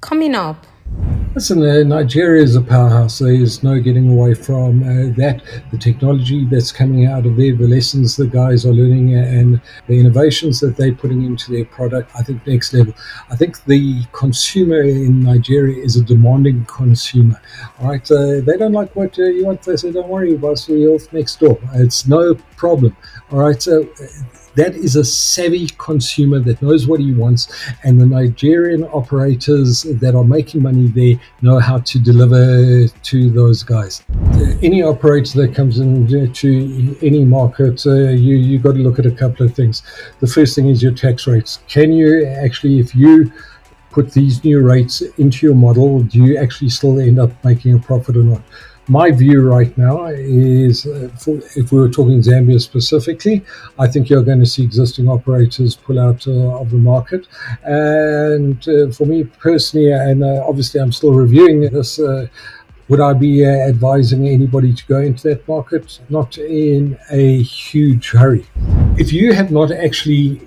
coming up? Listen, Nigeria is a powerhouse. There is no getting away from that. The technology that's coming out of there, the lessons the guys are learning, and the innovations that they're putting into their product, I think next level. I think the consumer in Nigeria is a demanding consumer. All right, they don't like what you want. They say, "Don't worry, boss, we're off next door. It's no problem." All right, so that is a savvy consumer that knows what he wants, and the Nigerian operators that are making money there know how to deliver to those guys. Any operator that comes into any market, you got to look at a couple of things. The first thing is your tax rates. Can you actually, if you put these new rates into your model, do you actually still end up making a profit or not? My view right now is, if we were talking Zambia specifically, I think you're going to see existing operators pull out of the market. And for me personally, and obviously I'm still reviewing this, would I be advising anybody to go into that market? Not in a huge hurry. If you have not actually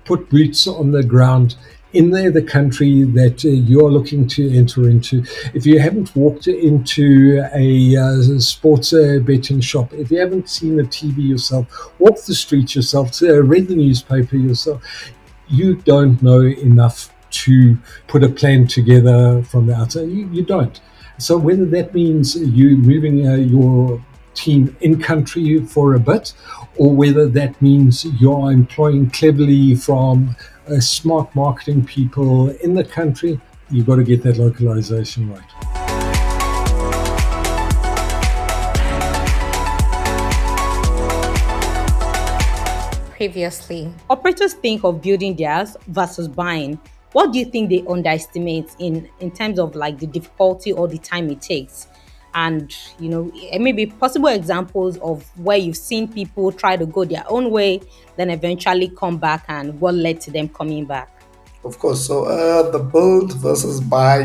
put boots on the ground in the country that you're looking to enter into, if you haven't walked into a sports betting shop, if you haven't seen the TV yourself, walked the streets yourself, read the newspaper yourself, you don't know enough to put a plan together from the outside. You don't. So whether that means you moving your team in country for a bit, or whether that means you're employing cleverly from smart marketing people in the country, you've got to get that localization right. Previously, Operators think of building theirs versus buying. What do you think they underestimate in terms of like the difficulty or the time it takes? And maybe possible examples of where you've seen people try to go their own way, then eventually come back, and what led to them coming back. Of course. So the build versus buy,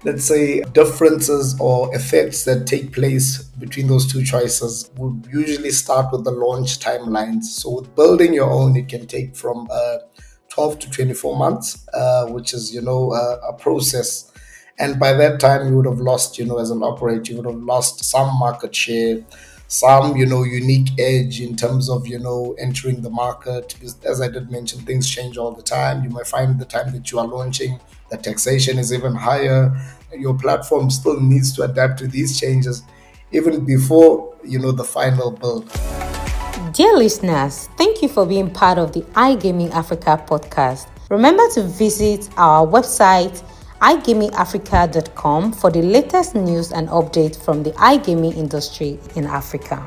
let's say differences or effects that take place between those two choices would usually start with the launch timelines. So with building your own, it can take from 12 to 24 months, which is, a process. And by that time, you would have lost, as an operator, you would have lost some market share, some, unique edge in terms of, entering the market. Because as I did mention, things change all the time. You might find the time that you are launching, the taxation is even higher. Your platform still needs to adapt to these changes even before, the final build. dear listeners, thank you for being part of the iGaming Africa podcast. Remember to visit our website igamingafrica.com for the latest news and updates from the iGaming industry in Africa.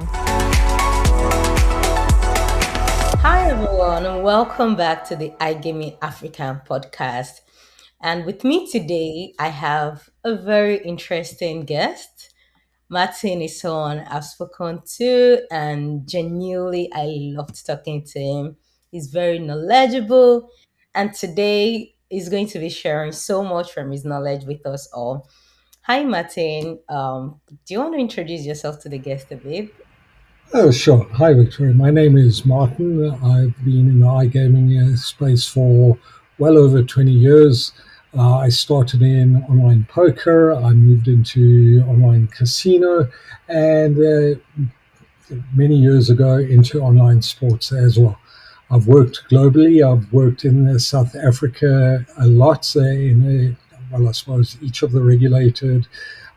Hi everyone, and welcome back to the iGaming African podcast. And with me today, I have a very interesting guest. Martin is someone I've spoken to, and genuinely I loved talking to him. He's very knowledgeable, and today he's going to be sharing so much from his knowledge with us all. Hi, Martin. Do you want to introduce yourself to the guest a bit? Oh, sure. Hi, Victoria. My name is Martin. I've been in the iGaming space for well over 20 years. I started in online poker. I moved into online casino, and many years ago into online sports as well. I've worked globally. I've worked in South Africa a lot, I suppose each of the regulated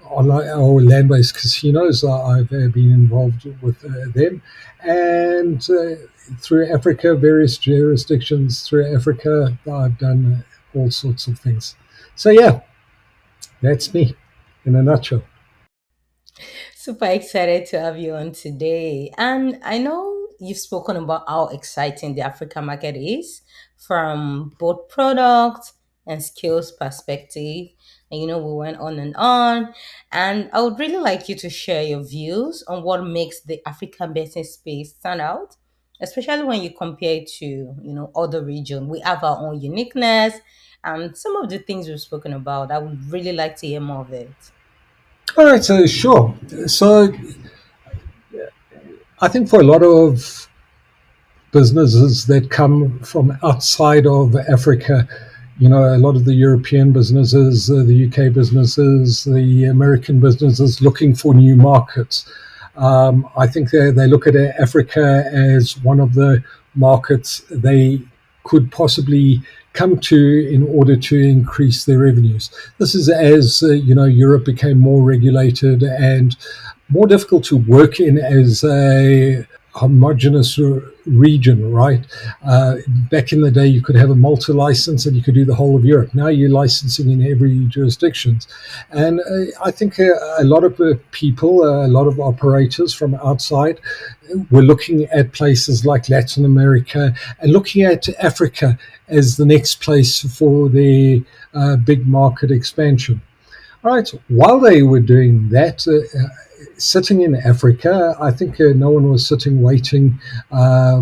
online or land-based casinos. I've been involved with them, and through Africa, various jurisdictions through Africa, I've done all sorts of things. So yeah, that's me in a nutshell. Super excited to have you on today. And I know you've spoken about how exciting the African market is from both product and skills perspective. And we went on and on. And I would really like you to share your views on what makes the African business space stand out, especially when you compare it to, other regions. We have our own uniqueness and some of the things we've spoken about. I would really like to hear more of it. All right, so sure. So I think for a lot of businesses that come from outside of Africa, A lot of the European businesses, the UK businesses, the American businesses looking for new markets. I think they look at Africa as one of the markets they could possibly come to in order to increase their revenues. This is as Europe became more regulated and more difficult to work in as a homogenous region, right? Back in the day, you could have a multi-license and you could do the whole of Europe. Now you're licensing in every jurisdiction. And I think a lot of people, a lot of operators from outside were looking at places like Latin America and looking at Africa as the next place for their big market expansion. All right, while they were doing that, sitting in Africa, I think no one was sitting waiting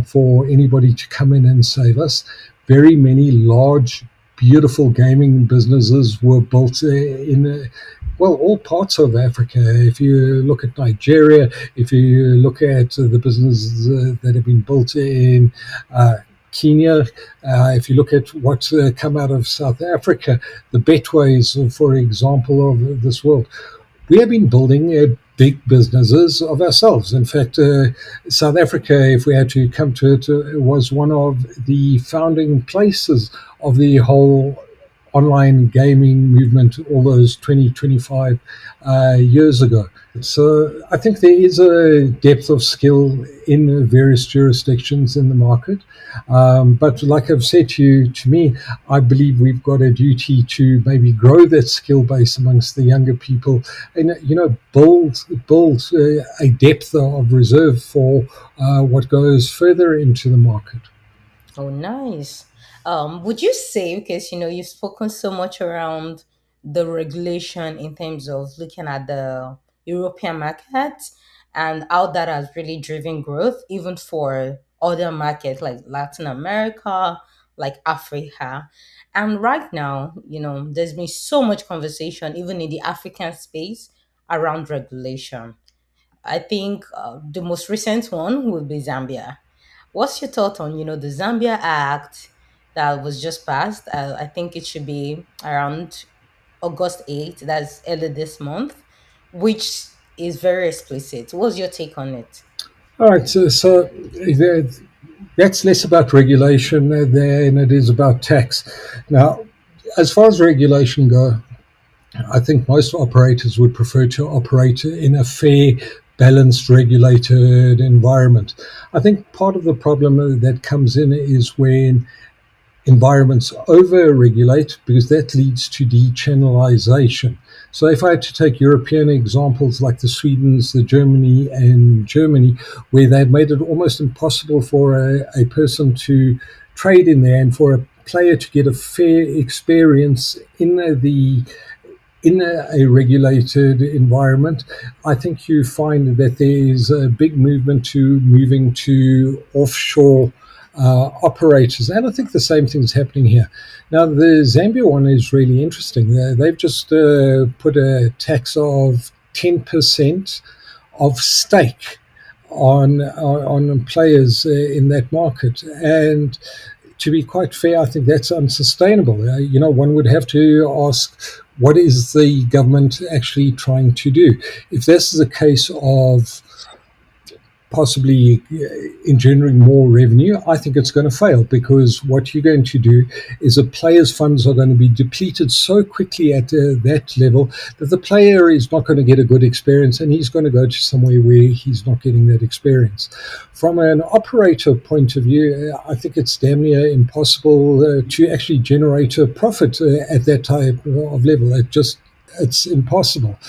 for anybody to come in and save us. Very many large, beautiful gaming businesses were built in all parts of Africa. If you look at Nigeria, if you look at the businesses that have been built in Kenya, if you look at what's come out of South Africa, the Betways, for example, of this world, we have been building big businesses of ourselves. In fact, South Africa, if we had to come to it, was one of the founding places of the whole online gaming movement all those 20, 25 years ago. So I think there is a depth of skill in various jurisdictions in the market. But like I've said to me, I believe we've got a duty to maybe grow that skill base amongst the younger people and, build a depth of reserve for what goes further into the market. Oh, nice. Would you say, because you've spoken so much around the regulation in terms of looking at the European market and how that has really driven growth, even for other markets like Latin America, like Africa. And right now, there's been so much conversation, even in the African space, around regulation. I think the most recent one would be Zambia. What's your thought on, the Zambia Act that was just passed? I think it should be around August 8th, that's early this month, which is very explicit. What's your take on it? All right, so that's less about regulation than it is about tax. Now, as far as regulation go, I think most operators would prefer to operate in a fair, balanced, regulated environment. I think part of the problem that comes in is when environments over-regulate, because that leads to dechannelization. So if I had to take European examples like the Swedens, the Germany, where they've made it almost impossible for a person to trade in there and for a player to get a fair experience in a regulated environment, I think you find that there is a big movement to moving to offshore operators. And I think the same thing is happening here. Now, the Zambia one is really interesting. They've just put a tax of 10% of stake on players in that market. And to be quite fair, I think that's unsustainable. One would have to ask, what is the government actually trying to do? If this is a case of possibly engendering more revenue, I think it's going to fail, because what you're going to do is the player's funds are going to be depleted so quickly at that level that the player is not going to get a good experience, and he's going to go to somewhere where he's not getting that experience. From an operator point of view, I think it's damn near impossible to actually generate a profit at that type of level. It's impossible.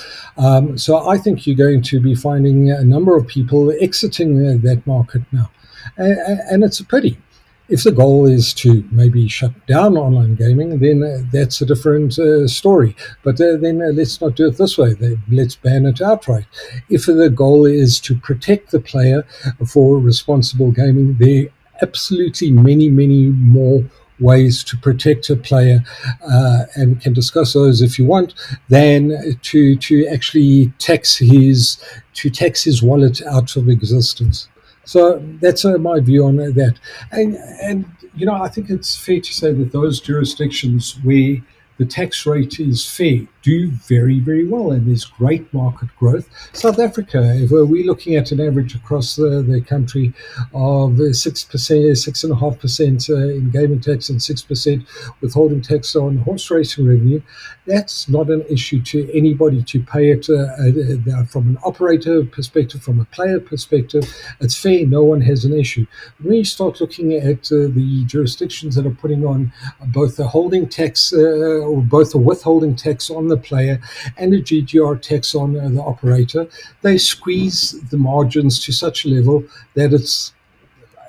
So I think you're going to be finding a number of people exiting that market now. And it's a pity. If the goal is to maybe shut down online gaming, then that's a different story. But then let's not do it this way. Let's ban it outright. If the goal is to protect the player for responsible gaming, there are absolutely many, many more ways to protect a player, and we can discuss those if you want, than to actually tax his wallet out of existence. So that's my view on that. And I think it's fair to say that those jurisdictions where the tax rate is fair do very, very well, and there's great market growth. South Africa, if we're looking at an average across the country of 6%, 6.5% in gaming tax and 6% withholding tax on horse racing revenue, that's not an issue to anybody to pay it from an operator perspective, from a player perspective. It's fair, no one has an issue. When you start looking at the jurisdictions that are putting on both the holding tax or both the withholding tax on the player and a GGR tax on the operator, they squeeze the margins to such a level that it's,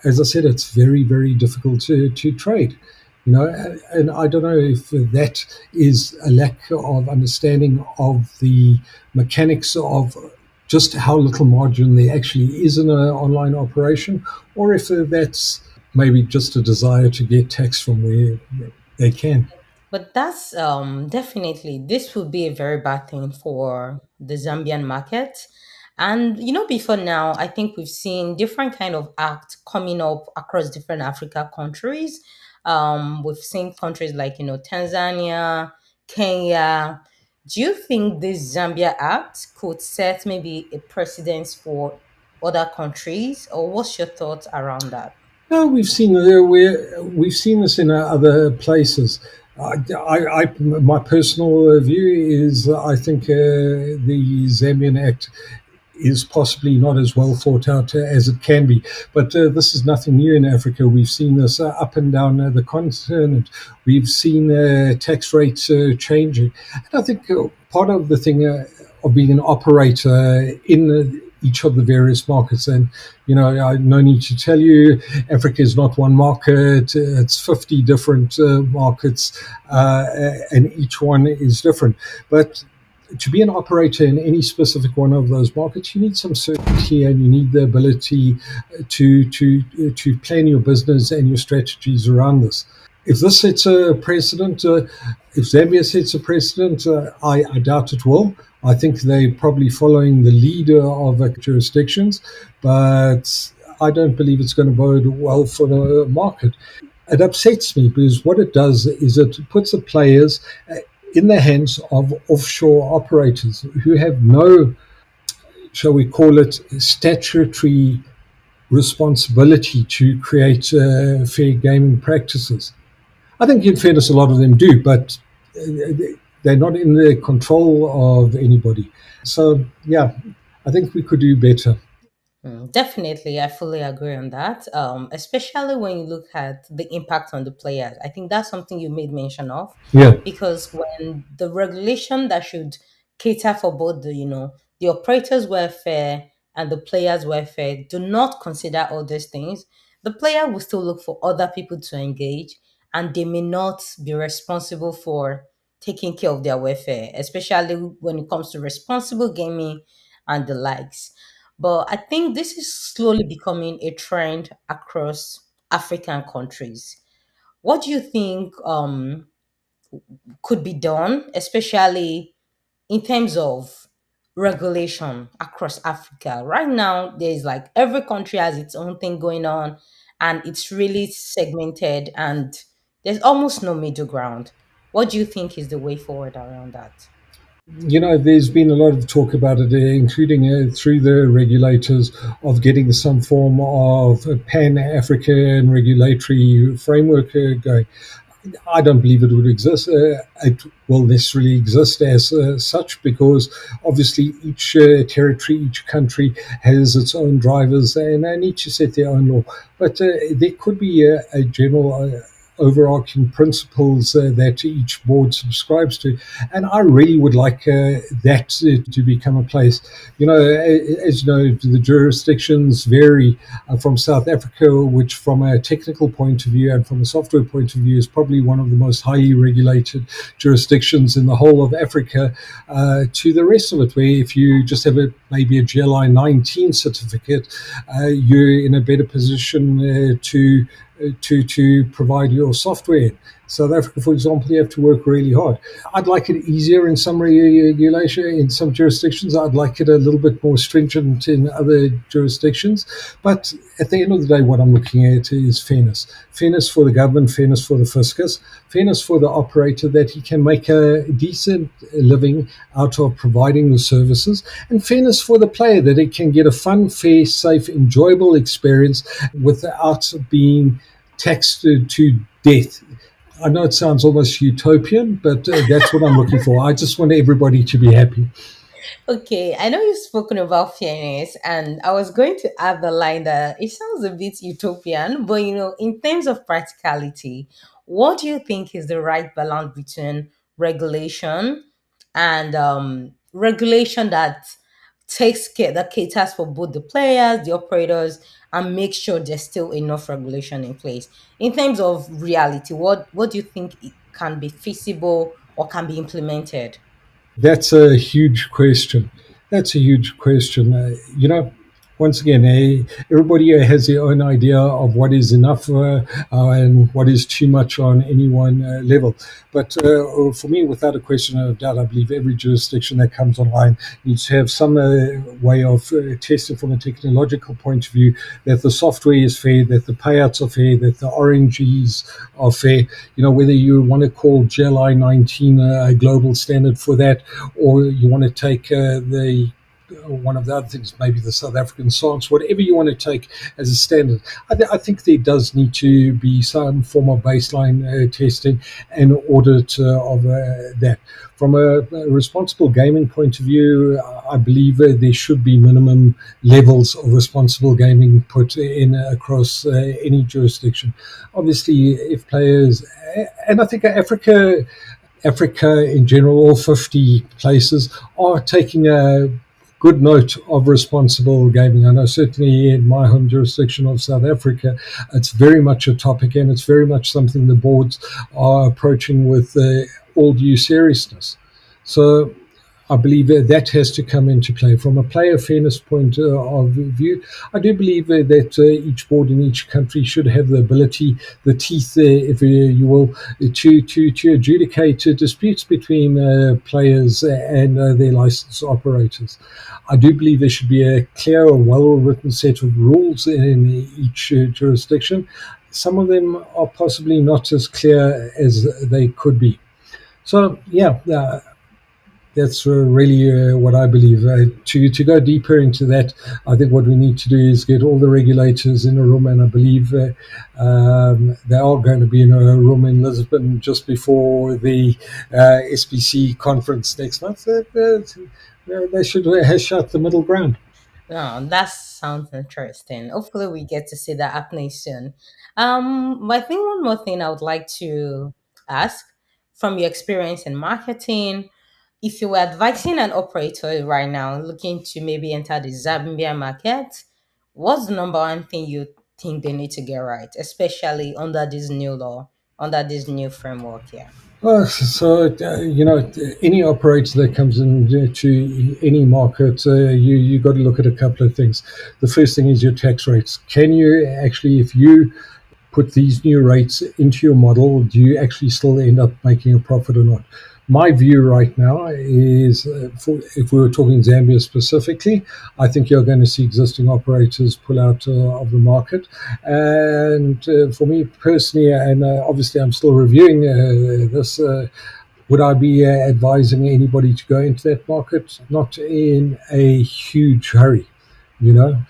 as I said, it's very, very difficult to trade. And I don't know if that is a lack of understanding of the mechanics of just how little margin there actually is in an online operation, or if that's maybe just a desire to get tax from where they can. But that's definitely, this would be a very bad thing for the Zambian market. And before now, I think we've seen different kind of act coming up across different Africa countries. We've seen countries like Tanzania, Kenya. Do you think this Zambia Act could set maybe a precedence for other countries, or what's your thoughts around that? No, we've seen this in other places. My personal view is I think the Zambian Act is possibly not as well thought out as it can be. But this is nothing new in Africa. We've seen this up and down the continent. We've seen tax rates changing. And I think part of the thing of being an operator in each of the various markets, and I no need to tell you, Africa is not one market. It's 50 different markets, and each one is different. But to be an operator in any specific one of those markets, you need some certainty and you need the ability to plan your business and your strategies around this. If this sets a precedent, if Zambia sets a precedent, I doubt it will. I think they're probably following the leader of jurisdictions, but I don't believe it's going to bode well for the market. It upsets me because what it does is it puts the players in the hands of offshore operators who have no, shall we call it, statutory responsibility to create fair gaming practices. I think, in fairness, a lot of them do, but they're not in the control of anybody. So, yeah, I think we could do better. Definitely, I fully agree on that. Especially when you look at the impact on the players. I think that's something you made mention of, Yeah. because when the regulation that should cater for both the operators' welfare and the players' welfare do not consider all these things, the player will still look for other people to engage, and they may not be responsible for taking care of their welfare, especially when it comes to responsible gaming and the likes. But I think this is slowly becoming a trend across African countries. What do you think could be done, especially in terms of regulation across Africa? Right now, there's like every country has its own thing going on, and it's really segmented, and there's almost no middle ground. What do you think is the way forward around that? There's been a lot of talk about it, including through the regulators, of getting some form of pan-African regulatory framework going. I don't believe it would exist. It will necessarily exist as such because obviously each territory, each country has its own drivers and they need to set their own law. But there could be a general overarching principles that each board subscribes to. And I really would like that to become a place. As you know, the jurisdictions vary from South Africa, which from a technical point of view and from a software point of view is probably one of the most highly regulated jurisdictions in the whole of Africa, to the rest of it, where if you just have maybe a GLI 19 certificate, you're in a better position to provide your software. South Africa, for example, you have to work really hard. I'd like it easier in some regulation, in some jurisdictions. I'd like it a little bit more stringent in other jurisdictions. But at the end of the day, what I'm looking at is fairness. Fairness for the government, fairness for the fiscus, fairness for the operator, that he can make a decent living out of providing the services, and fairness for the player, that he can get a fun, fair, safe, enjoyable experience without being taxed to death. I know it sounds almost utopian, but that's what I'm looking for. I just want everybody to be happy. Okay, I know you've spoken about fairness, and I was going to add the line that it sounds a bit utopian, but in terms of practicality, what do you think is the right balance between regulation and regulation that takes care, that caters for both the players, the operators, and make sure there's still enough regulation in place? In terms of reality, what do you think it can be feasible or can be implemented? That's a huge question. That's a huge question. Once again, everybody has their own idea of what is enough and what is too much on any one level. But for me, without a question of doubt, I believe every jurisdiction that comes online needs to have some way of testing from a technological point of view that the software is fair, that the payouts are fair, that the RNGs are fair. Whether you want to call GLI 19 a global standard for that, or you want to take the one of the other things, maybe the South African science, whatever you want to take as a standard. I think there does need to be some form of baseline testing and audit of that. From a responsible gaming point of view, I believe there should be minimum levels of responsible gaming put in across any jurisdiction. Obviously, if players, and I think Africa in general, all 50 places, are taking a good note of responsible gaming. I know certainly in my home jurisdiction of South Africa, it's very much a topic, and it's very much something the boards are approaching with all due seriousness. So I believe that has to come into play. From a player fairness point of view, I do believe that each board in each country should have the ability, the teeth, if you will, to adjudicate disputes between players and their licensed operators. I do believe there should be a clear, well-written set of rules in each jurisdiction. Some of them are possibly not as clear as they could be. So, yeah, that's really what I believe. To go deeper into that, I think what we need to do is get all the regulators in a room, and I believe they are going to be in a room in Lisbon just before the SBC conference next month. They should have shut the middle ground. No, that sounds interesting. Hopefully, we get to see that happening soon. But I think one more thing I would like to ask from your experience in marketing, if you were advising an operator right now looking to maybe enter the Zambia market, what's the number one thing you think they need to get right, especially under this new law, under this new framework here? Well, so any operator that comes into any market, you got to look at a couple of things. The first thing is your tax rates. Can you actually, if you put these new rates into your model, do you actually still end up making a profit or not? My view right now is, if we were talking Zambia specifically, I think you're going to see existing operators pull out of the market. And for me personally, and obviously I'm still reviewing this, would I be advising anybody to go into that market? Not in a huge hurry, you know.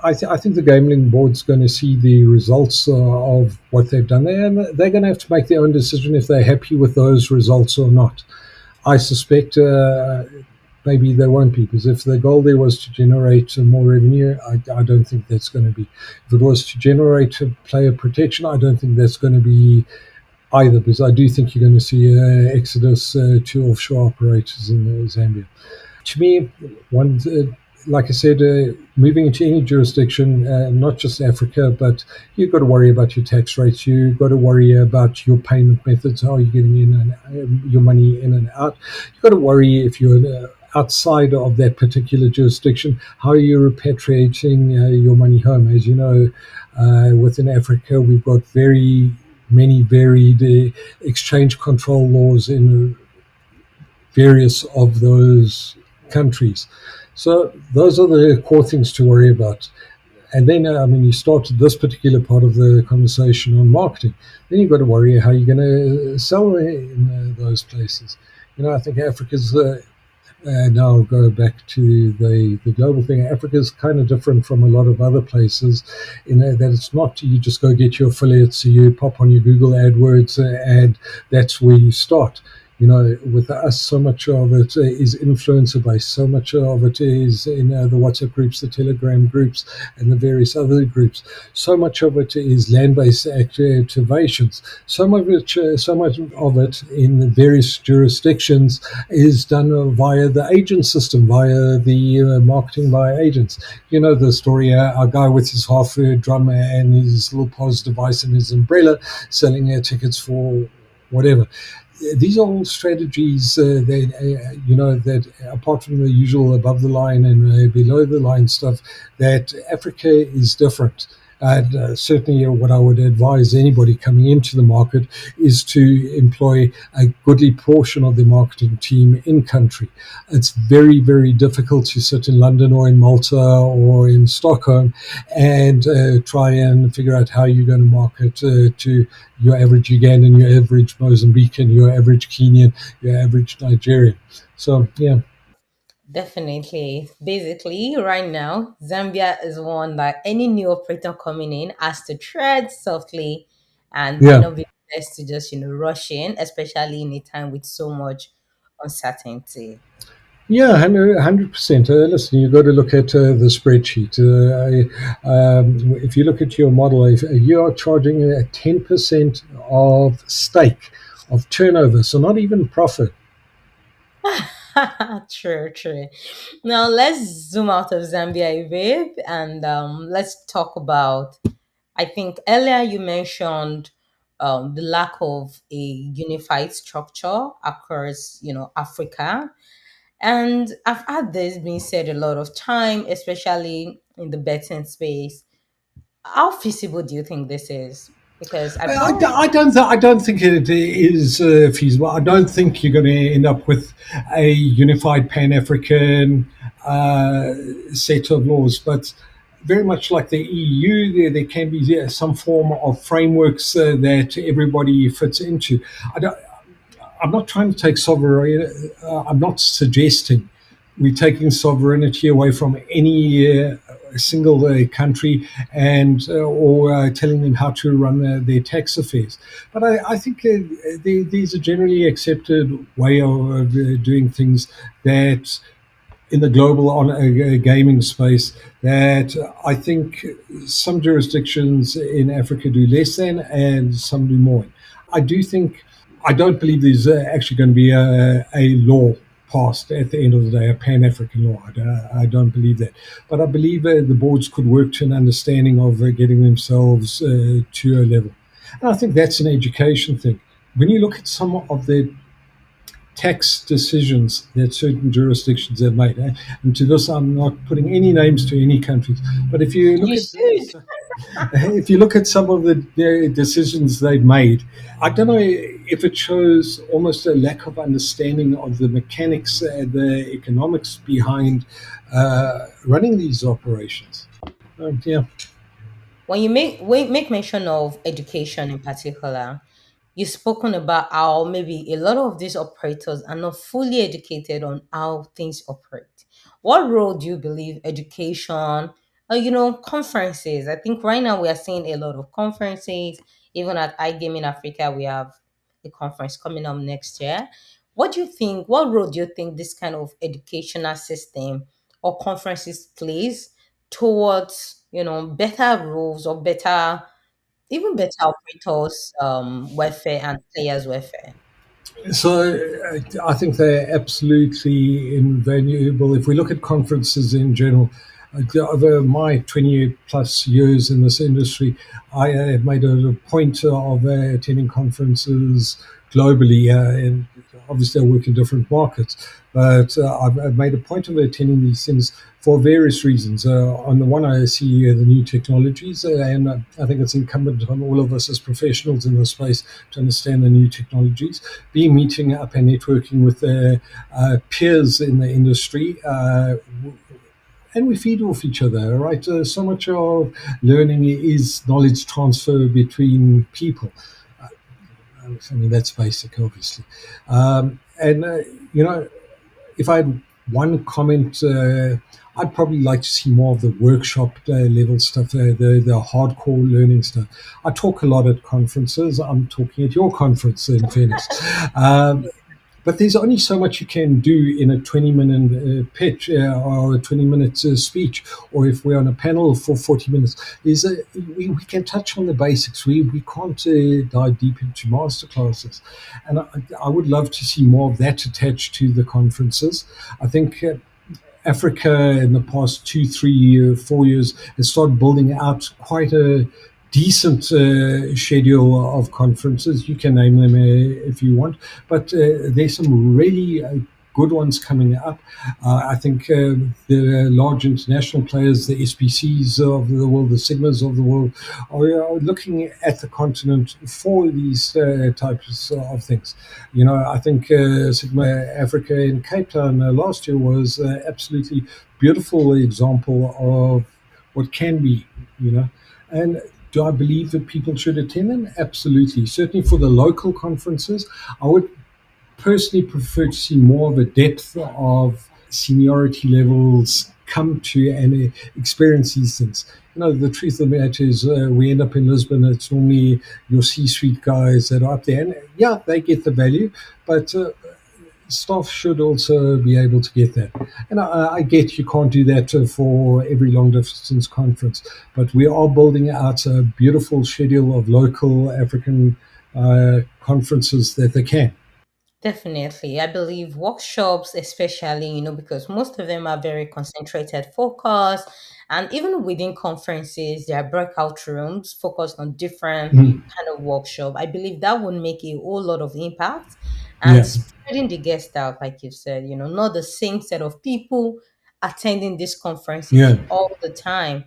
I think the gambling board's going to see the results of what they've done there, and they're going to have to make their own decision if they're happy with those results or not. I suspect maybe they won't be, because if the goal there was to generate more revenue, I don't think that's going to be. If it was to generate player protection, I don't think that's going to be either, because I do think you're going to see exodus to offshore operators in Zambia. To me, one, like I said, moving into any jurisdiction, not just Africa, but you've got to worry about your tax rates. You've got to worry about your payment methods, how you're getting in and your money in and out. You've got to worry if you're outside of that particular jurisdiction, how you're repatriating your money home. As you know, within Africa, we've got very many varied exchange control laws in various of those countries. So those are the core things to worry about. And then, you started this particular part of the conversation on marketing. Then you've got to worry how you're going to sell in those places. I think Africa's and I'll go back to the global thing. Africa is kind of different from a lot of other places in that it's not you just go get your affiliates, so you pop on your Google AdWords, and that's where you start. With us, so much of it is influencer based. So much of it is in the WhatsApp groups, the Telegram groups, and the various other groups. So much of it is land based activations. So much of it in the various jurisdictions is done via the agent system, via the marketing via agents. You know the story, a guy with his half drum and his little POS device and his umbrella selling tickets for whatever. These are all strategies that apart from the usual above the line and below the line stuff, that Africa is different. And certainly, what I would advise anybody coming into the market is to employ a goodly portion of the marketing team in country. It's very, very difficult to sit in London or in Malta or in Stockholm and try and figure out how you're going to market to your average Ugandan, your average Mozambican, your average Kenyan, your average Nigerian. So, yeah. Definitely. Basically, right now, Zambia is one that any new operator coming in has to tread softly and might Yeah. not be best to just, rush in, especially in a time with so much uncertainty. Yeah, 100%. Listen, you've got to look at the spreadsheet. If you look at your model, if you are charging a 10% of stake of turnover, so not even profit. True, true. Now let's zoom out of Zambia a bit and let's talk about. I think earlier you mentioned the lack of a unified structure across, Africa. And I've had this being said a lot of time, especially in the betting space. How feasible do you think this is? Because I feel I don't think it is feasible. I don't think you're going to end up with a unified Pan African set of laws, but very much like the EU, there can be some form of frameworks that everybody fits into. I don't, I'm not trying to take sovereignty. I'm not suggesting we're taking sovereignty away from any single country and or telling them how to run their tax affairs. But I think these are generally accepted way of doing things that in the global on gaming space that I think some jurisdictions in Africa do less than and some do more. I do think I don't believe there's actually going to be a law passed at the end of the day, a Pan-African law. I don't believe that. But I believe the boards could work to an understanding of getting themselves to a level. And I think that's an education thing. When you look at some of the tax decisions that certain jurisdictions have made, and to this I'm not putting any names to any countries, but if you look you at should. if you look at some of the decisions they've made, I don't know if it shows almost a lack of understanding of the mechanics and the economics behind running these operations. Yeah. When you make mention of education in particular, you've spoken about how maybe a lot of these operators are not fully educated on how things operate. What role do you believe education, conferences? I think right now we are seeing a lot of conferences. Even at iGaming Africa, we have a conference coming up next year. What do you think? What role do you think this kind of educational system or conferences plays towards, better rules or better, even better operators welfare and players welfare? So I think they're absolutely invaluable. If we look at conferences in general, over my 20 plus years in this industry, I have made a point of attending conferences globally. And obviously I work in different markets, but I've made a point of attending these things for various reasons. On the one, I see the new technologies, and I think it's incumbent on all of us as professionals in this space to understand the new technologies. Be meeting up and networking with peers in the industry. And we feed off each other, right? So much of learning is knowledge transfer between people. I mean, that's basic, obviously. And, if I had one comment, I'd probably like to see more of the workshop level stuff, the hardcore learning stuff. I talk a lot at conferences. I'm talking at your conference, in fairness. Um, but there's only so much you can do in a 20-minute pitch or a 20-minute speech, or if we're on a panel for 40 minutes. We can touch on the basics. We can't dive deep into master classes. And I would love to see more of that attached to the conferences. I think Africa in the past 2, 3, 4 years has started building out quite a decent schedule of conferences. You can name them if you want, but there's some really good ones coming up. I think the large international players, the SPCs of the world, the Sigmas of the world, are looking at the continent for these types of things. I think Sigma Africa in Cape Town last year was absolutely beautiful example of what can be, and do I believe that people should attend them? Absolutely. Certainly for the local conferences, I would personally prefer to see more of a depth of seniority levels come to and experience these things. The truth of the matter is, we end up in Lisbon. It's normally your C-suite guys that are up there, and yeah, they get the value, but staff should also be able to get that. And I get you can't do that for every long distance conference, but we are building out a beautiful schedule of local African conferences that they can. Definitely. I believe workshops, especially, because most of them are very concentrated, focused, and even within conferences, there are breakout rooms focused on different Mm. kind of workshop. I believe that would make a whole lot of impact and Yeah, spreading the guest out, like you said, not the same set of people attending these conferences yeah. all the time.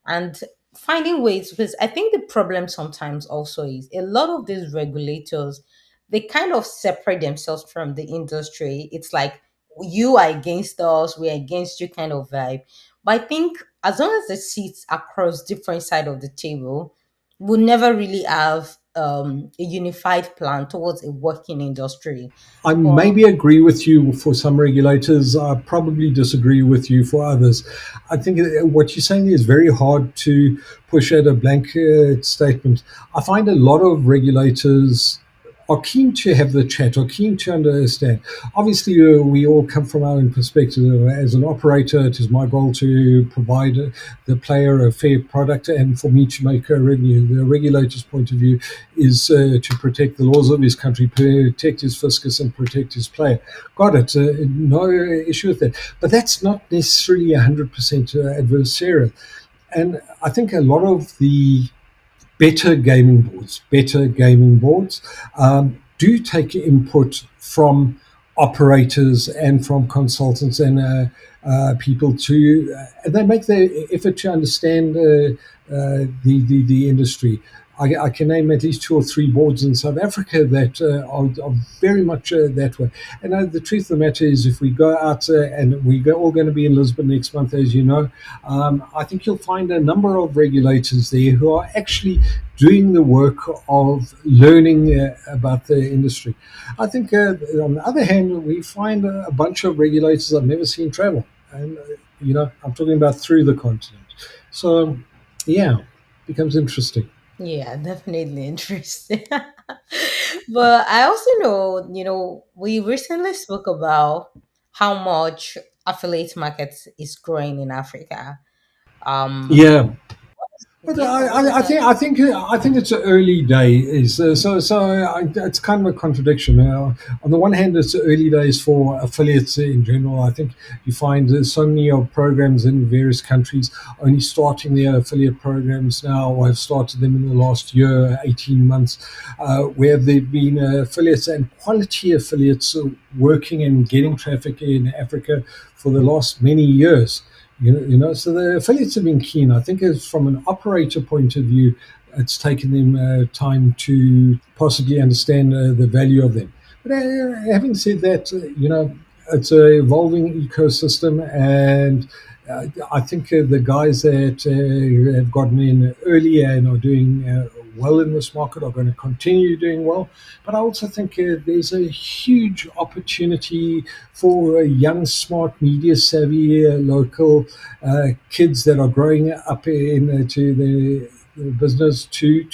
And finding ways, because I think the problem sometimes also is a lot of these regulators, they kind of separate themselves from the industry. It's like you are against us, we're against you kind of vibe. But I think as long as the seats across different side of the table, we'll never really have a unified plan towards a working industry. I But maybe agree with you for some regulators. I probably disagree with you for others. I think what you're saying is very hard to push at a blanket statement. I find a lot of regulators are keen to have the chat, are keen to understand. Obviously, we all come from our own perspective. As an operator, it is my goal to provide the player a fair product and for me to make a revenue. The regulator's point of view is to protect the laws of his country, protect his fiscus, and protect his player. Got it. No issue with that. But that's not necessarily 100% adversarial. And I think a lot of the better gaming boards do take input from operators and from consultants and people to, they make the effort to understand the industry. I can name at least 2 or 3 boards in South Africa that are very much that way. And the truth of the matter is, if we go out and all going to be in Lisbon next month, as you know, I think you'll find a number of regulators there who are actually doing the work of learning about the industry. I think, on the other hand, we find a bunch of regulators I've never seen travel. And, I'm talking about through the continent. So, yeah, becomes interesting. yeah, definitely interesting. But I also know, we recently spoke about how much affiliate markets is growing in Africa. Um, Yeah, But Yeah, what does that? I think it's an early days. It's kind of a contradiction. On the one hand, it's early days for affiliates in general. I think you find there's so many of programs in various countries only starting their affiliate programs now, or have started them in the last year, 18 months, where there've been affiliates and quality affiliates working and getting traffic in Africa for the last many years. So the affiliates have been keen. I think it's from an operator point of view, it's taken them time to possibly understand the value of them. But having said that, it's an evolving ecosystem, and I think the guys that have gotten in earlier and are doing well in this market are going to continue doing well. But I also think there's a huge opportunity for young, smart, media savvy local kids that are growing up into the business to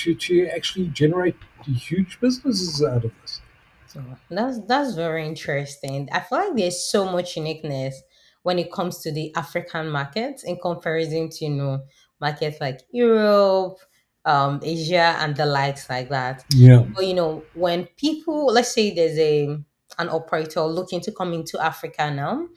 actually generate huge businesses out of this. So that's very interesting. I feel like there's so much uniqueness when it comes to the African market in comparison to markets like Europe, Asia, and the likes like that. Yeah. But when people, let's say there's an operator looking to come into Africa now,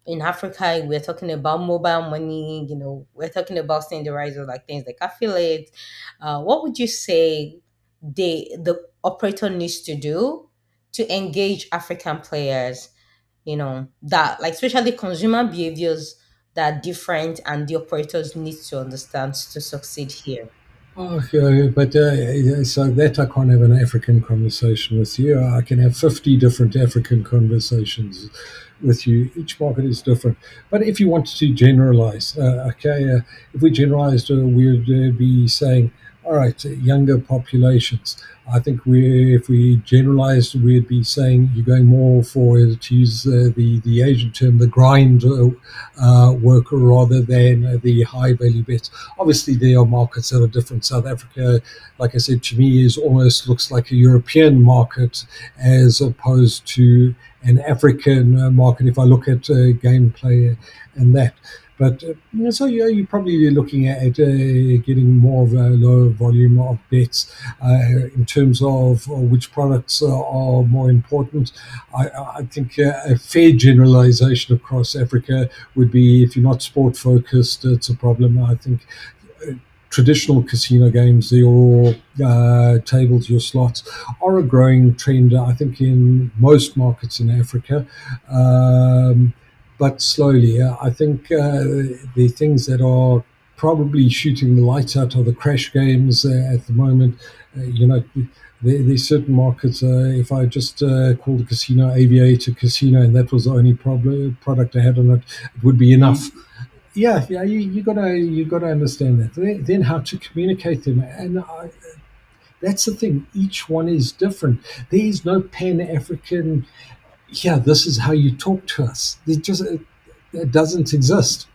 in Africa, we're talking about mobile money, we're talking about seeing the rise of like things like affiliates. What would you say the operator needs to do to engage African players? That like especially consumer behaviors that are different and the operators need to understand to succeed here. Okay, but so that I can't have an African conversation with you. I can have 50 different African conversations with you. Each market is different. But if you wanted to generalize, if we generalized, we would be saying, all right, younger populations. I think if we generalized, we'd be saying you're going more for, to use the Asian term, the grind worker rather than the high value bets. Obviously, there are markets that are different. South Africa, like I said, to me, is almost looks like a European market as opposed to an African market. If I look at gameplay and that. But so yeah, you're probably looking at getting more of a lower volume of bets in terms of which products are more important. I think a fair generalization across Africa would be if you're not sport focused, it's a problem. I think traditional casino games, your tables, your slots, are a growing trend, I think, in most markets in Africa. But slowly, I think the things that are probably shooting the lights out are the crash games at the moment. There's certain markets. If I just called a casino Aviator Casino and that was the only product I had on it, it would be enough. Yeah, you gotta understand that. Then how to communicate them, and that's the thing. Each one is different. There is no Pan African. Yeah, this is how you talk to us. It doesn't exist.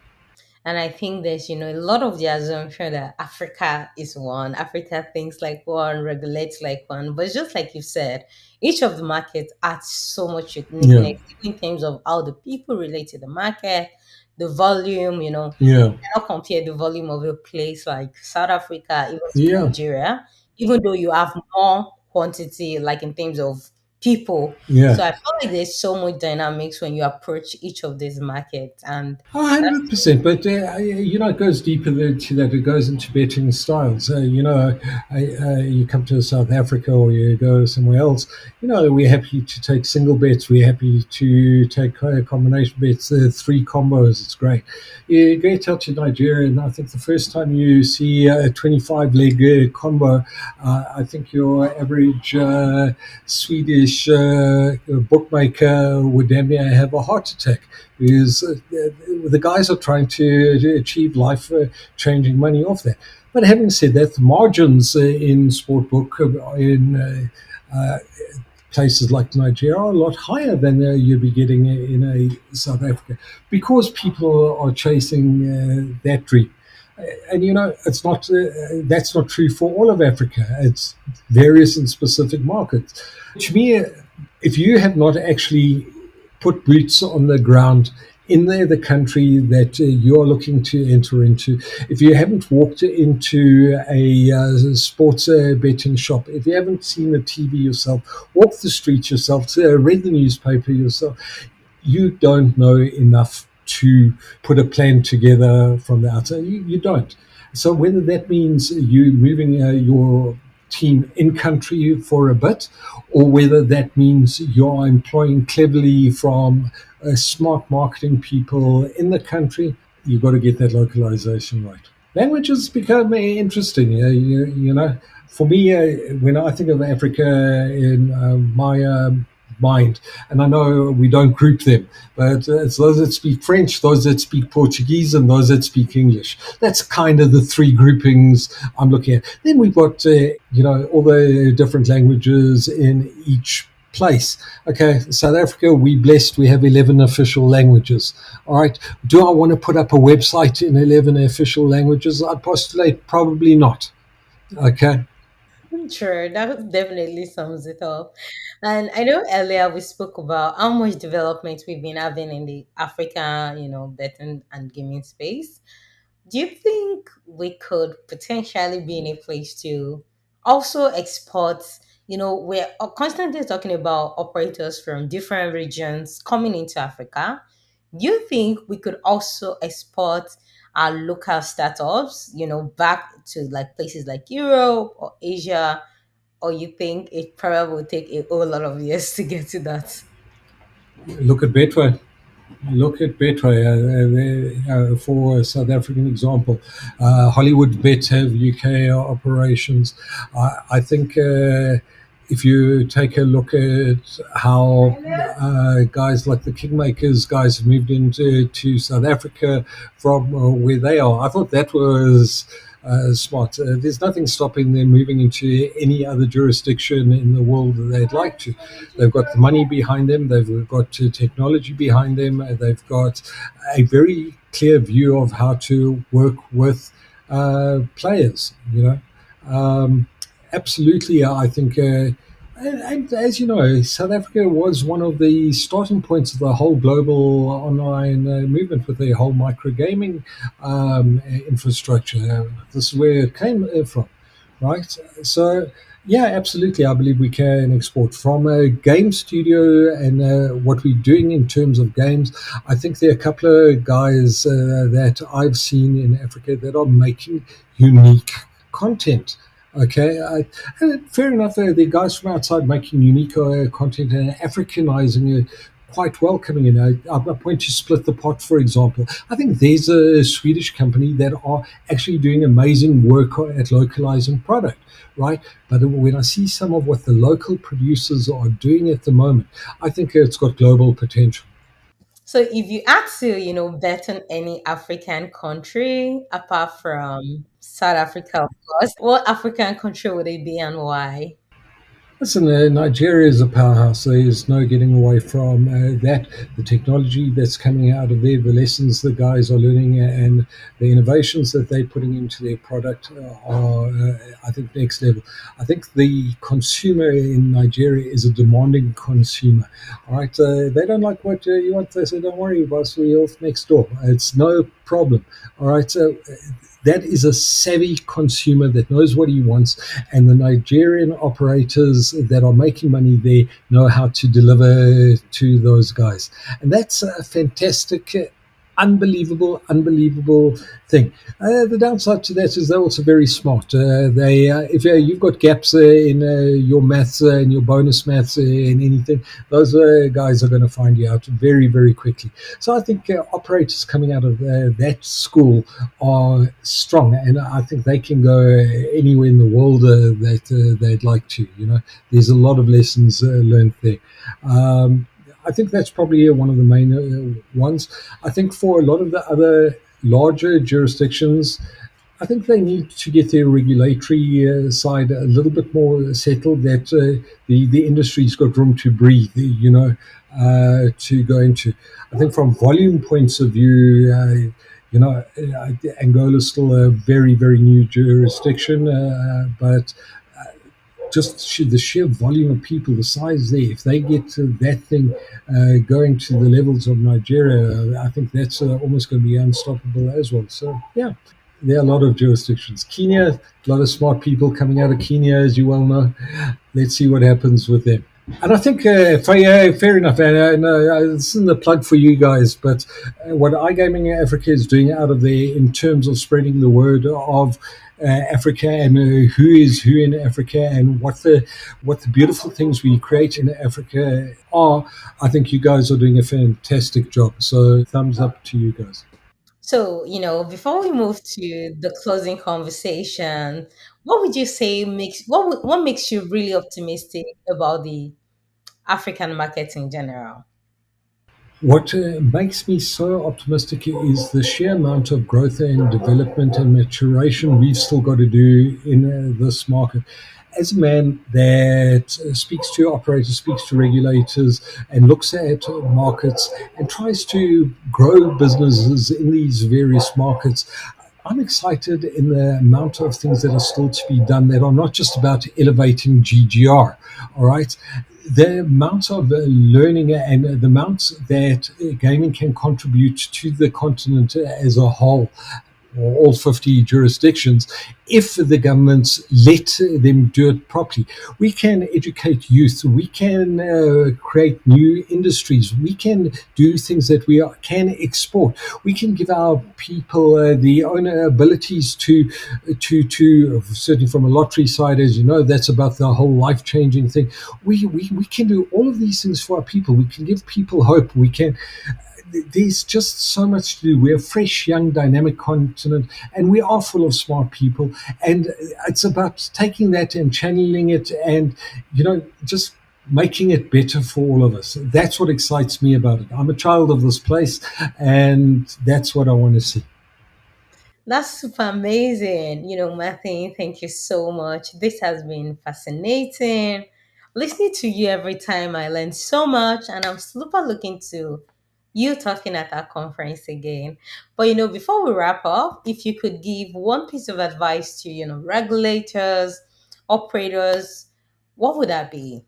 And I think there's, a lot of the assumption that Africa is one, Africa thinks like one, regulates like one. But just like you said, each of the markets adds so much Yeah, uniqueness in terms of how the people relate to the market, the volume, yeah, cannot compare the volume of a place like South Africa, even to yeah, Nigeria, even though you have more quantity, like in terms of people. yeah. So I feel like there's so much dynamics when you approach each of these markets. And that's 100%, but it goes deeper to that. It goes into betting styles. You come to South Africa or you go somewhere else. We're happy to take single bets. We're happy to take combination bets. Three combos. It's great. You get out to Nigeria, and I think the first time you see a 25 leg combo, I think your average Swedish bookmaker would damn near have a heart attack because the guys are trying to achieve life changing money off that. But having said that, the margins in sportbook in places like Nigeria are a lot higher than you'd be getting in a South Africa because people are chasing that dream. And it's not that's not true for all of Africa. It's various and specific markets. To me, if you have not actually put boots on the ground in the country that you are looking to enter into. If you haven't walked into a sports betting shop, if you haven't seen the TV yourself, walked the streets yourself, read the newspaper yourself, you don't know enough to put a plan together from the outside. You don't. So whether that means you moving your team in country for a bit, or whether that means you're employing cleverly from smart marketing people in the country, you've got to get that localization right. Languages become interesting. You know, for me, when I think of Africa in my mind, and I know we don't group them, but it's those that speak French, those that speak Portuguese, and those that speak English. That's kind of the three groupings I'm looking at. Then we've got, all the different languages in each place. Okay, South Africa, we blessed, we have 11 official languages. All right, do I want to put up a website in 11 official languages? I'd postulate probably not. Okay. Sure, that definitely sums it up. And I know earlier we spoke about how much development we've been having in the Africa, betting and gaming space. Do you think we could potentially be in a place to also export? We're constantly talking about operators from different regions coming into Africa. Do you think we could also export our local startups, back to like places like Europe or Asia? Or you think it probably will take a whole lot of years to get to that? Look at Betway. Look at Betway for a South African example. Hollywood Bet have UK operations. I think if you take a look at how guys like the Kingmakers guys have moved into South Africa from where they are, I thought that was smart. There's nothing stopping them moving into any other jurisdiction in the world that they'd like to. They've got the money behind them. They've got technology behind them. They've got a very clear view of how to work with players. Absolutely, I think. And as you know, South Africa was one of the starting points of the whole global online movement with the whole micro gaming infrastructure. This is where it came from, right? So, yeah, absolutely. I believe we can export from a game studio and what we're doing in terms of games. I think there are a couple of guys that I've seen in Africa that are making unique content. Okay, fair enough. The guys from outside making unique content and Africanizing it quite well coming in. I point to Split the Pot, for example. I think there's a Swedish company that are actually doing amazing work at localizing product, right? But when I see some of what the local producers are doing at the moment, I think it's got global potential. So if you had to, bet on any African country apart from South Africa, of course, what African country would it be and why? Listen, Nigeria is a powerhouse. There's no getting away from that. The technology that's coming out of there, the lessons the guys are learning, and the innovations that they're putting into their product are, I think, next level. I think the consumer in Nigeria is a demanding consumer. All right, they don't like what you want. They say, "Don't worry, boss, we're off next door. It's no problem." All right, so that is a savvy consumer that knows what he wants, and the Nigerian operators that are making money there know how to deliver to those guys, and that's a fantastic, unbelievable thing. The downside to that is they're also very smart. They, if you've got gaps in your maths and your bonus maths in anything, those guys are going to find you out very quickly. So I think operators coming out of that school are strong, and I think they can go anywhere in the world that they'd like to. There's a lot of lessons learned there. I think that's probably one of the main ones. I think for a lot of the other larger jurisdictions, I think they need to get their regulatory side a little bit more settled. That the industry's got room to breathe, to go into. I think from volume points of view, Angola is still a very new jurisdiction, but just the sheer volume of people, the size there, if they get that thing going to the levels of Nigeria, I think that's almost going to be unstoppable as well. So, yeah, there are a lot of jurisdictions. Kenya, a lot of smart people coming out of Kenya, as you well know. Let's see what happens with them. And I think, fair enough. And this isn't a plug for you guys, but what iGaming Africa is doing out of there in terms of spreading the word of Africa and who is who in Africa and what the beautiful things we create in Africa are, I think you guys are doing a fantastic job. So thumbs up to you guys. So, before we move to the closing conversation, what would you say what makes you really optimistic about the African market in general? What makes me so optimistic is the sheer amount of growth and development and maturation we've still got to do in this market. As a man that speaks to operators, speaks to regulators, and looks at markets and tries to grow businesses in these various markets, I'm excited in the amount of things that are still to be done that are not just about elevating GGR. All right. The amount of learning and the amount that gaming can contribute to the continent as a whole, or all 50 jurisdictions, if the governments let them do it properly. We can educate youth, we can create new industries, we can do things that can export, we can give our people the own abilities to certainly from a lottery side, as you know, that's about the whole life changing thing. We can do all of these things for our people. We can give people hope. We can there's just so much to do. We're a fresh, young, dynamic continent, and we are full of smart people. And it's about taking that and channeling it, and just making it better for all of us. That's what excites me about it. I'm a child of this place, and that's what I want to see. That's super amazing. Martin, thank you so much. This has been fascinating. Listening to you every time, I learn so much, and I'm super looking to you talking at our conference again. But before we wrap up, if you could give one piece of advice to regulators, operators, what would that be?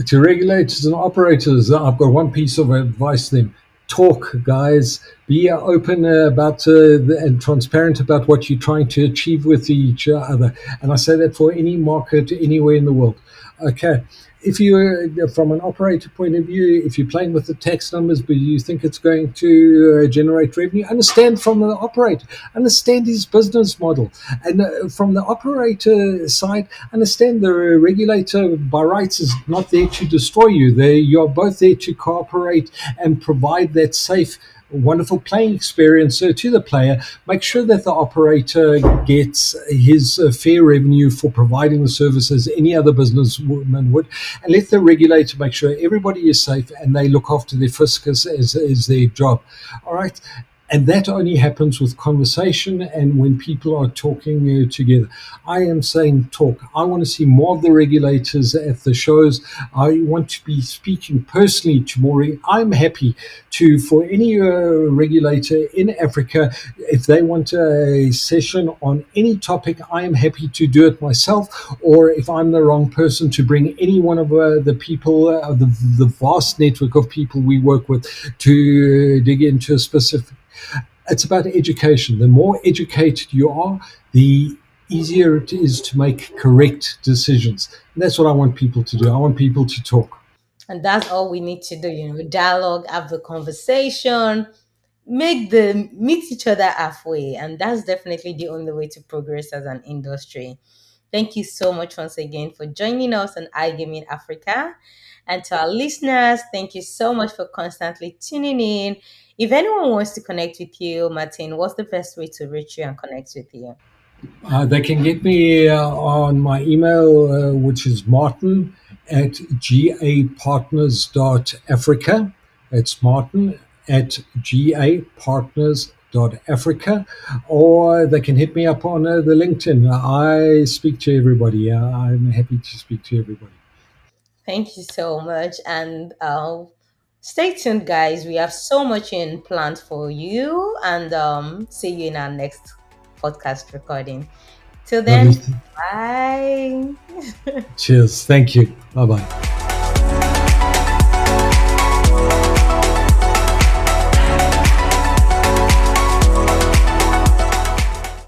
To regulators and operators, I've got one piece of advice to them. Talk, guys. Be open about and transparent about what you're trying to achieve with each other. And I say that for any market anywhere in the world. Okay. If you, from an operator point of view, if you're playing with the tax numbers, but you think it's going to generate revenue, understand from the operator, understand his business model. And from the operator side, understand the regulator by rights is not there to destroy you. You're both there to cooperate and provide that safe, wonderful playing experience to the player. Make sure that the operator gets his fair revenue for providing the service as any other businessman would, and let the regulator make sure everybody is safe and they look after their fiscus as their job. All right. And that only happens with conversation and when people are talking together. I am saying talk. I want to see more of the regulators at the shows. I want to be speaking personally to more. I'm happy for any regulator in Africa, if they want a session on any topic, I am happy to do it myself. Or if I'm the wrong person, to bring any one of the people, the vast network of people we work with, to dig into a specific. It's about education. The more educated you are, the easier it is to make correct decisions. And that's what I want people to do. I want people to talk. And that's all we need to do, dialogue, have the conversation, make the meet each other halfway. And that's definitely the only way to progress as an industry. Thank you so much once again for joining us on iGaming Africa. And to our listeners, thank you so much for constantly tuning in. If anyone wants to connect with you, Martin, what's the best way to reach you and connect with you? They can get me on my email, which is martin at gapartners.africa. It's martin at gapartners.africa. Or they can hit me up on the LinkedIn. I speak to everybody. I'm happy to speak to everybody. Thank you so much. And stay tuned, guys. We have so much in planned for you. And see you in our next podcast recording. Till Lovely. then, bye. Cheers. Thank you. Bye bye.